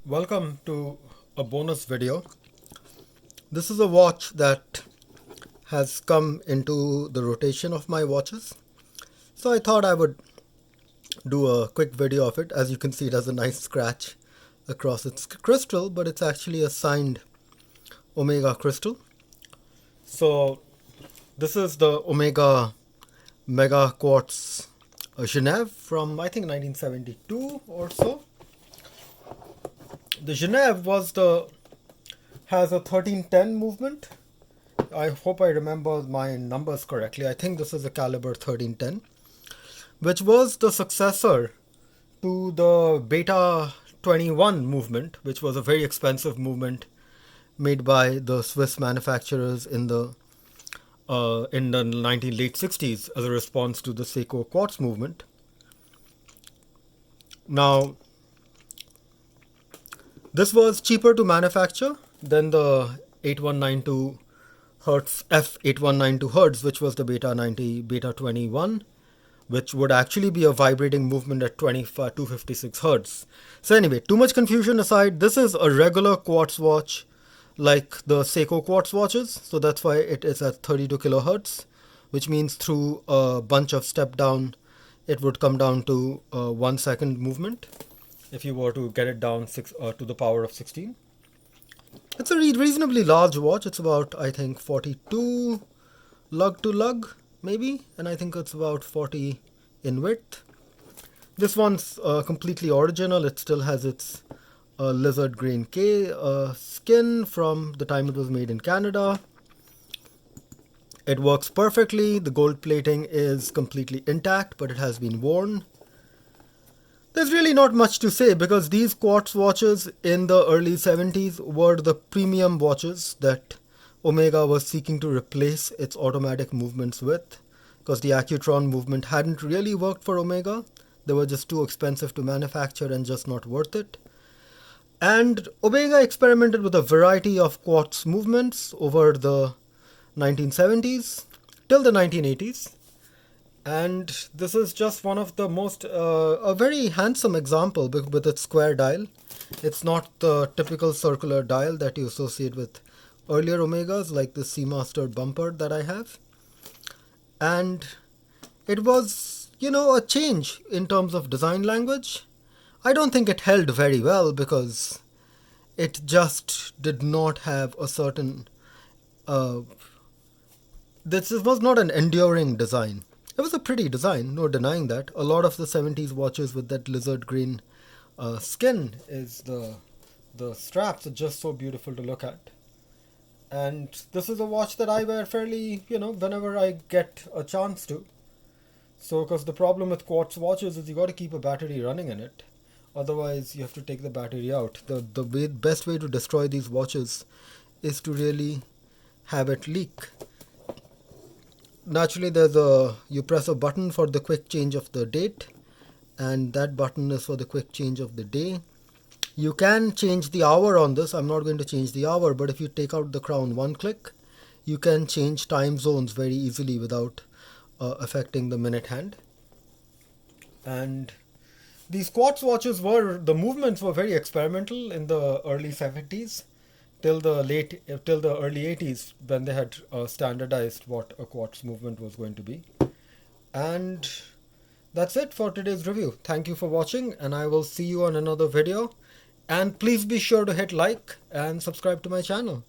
Welcome to a bonus video. This is a watch that has come into the rotation of my watches. So I thought I would do a quick video of it. As you can see, it has a nice scratch across its crystal, but it's actually a signed Omega crystal. So this is the Omega MegaQuartz Geneve from I think 1972 or so. The Geneve has a 1310 movement. I hope I remember my numbers correctly. I think this is a caliber 1310, which was the successor to the Beta 21 movement, which was a very expensive movement made by the Swiss manufacturers in the late 60s as a response to the Seiko quartz movement. Now, this was cheaper to manufacture than the 8192 Hertz F8192 Hertz, which was the Beta 21, which would actually be a vibrating movement at 256 Hertz. So anyway, too much confusion aside, this is a regular quartz watch like the Seiko quartz watches. So that's why it is at 32 kilohertz, which means through a bunch of step down, it would come down to 1 second movement if you were to get it down to the power of 16. It's a reasonably large watch. It's about, I think, 42 lug to lug, maybe, and I think it's about 40 in width. This one's completely original. It still has its lizard green skin from the time it was made in Canada. It works perfectly. The gold plating is completely intact, but it has been worn. There's really not much to say because these quartz watches in the early 70s were the premium watches that Omega was seeking to replace its automatic movements with, because the Accutron movement hadn't really worked for Omega. They were just too expensive to manufacture and just not worth it. And Omega experimented with a variety of quartz movements over the 1970s till the 1980s. And this is just one of the most, a very handsome example with its square dial. It's not the typical circular dial that you associate with earlier Omegas, like the Seamaster bumper that I have. And it was, a change in terms of design language. I don't think it held very well because it just did not have a certain, this was not an enduring design. It was a pretty design, no denying that. A lot of the 70s watches with that lizard green skin is the straps are just so beautiful to look at. And this is a watch that I wear fairly, whenever I get a chance to. So, because the problem with quartz watches is you got to keep a battery running in it. Otherwise, you have to take the battery out. The best way to destroy these watches is to really have it leak. Naturally, you press a button for the quick change of the date, and that button is for the quick change of the day. You can change the hour on this. I'm not going to change the hour, but if you take out the crown one click, you can change time zones very easily without affecting the minute hand. And these quartz watches the movements were very experimental in the early 70s. Till the early 80s, when they had standardized what a quartz movement was going to be. And that's it for today's review. Thank you for watching, and I will see you on another video. And please be sure to hit like and subscribe to my channel.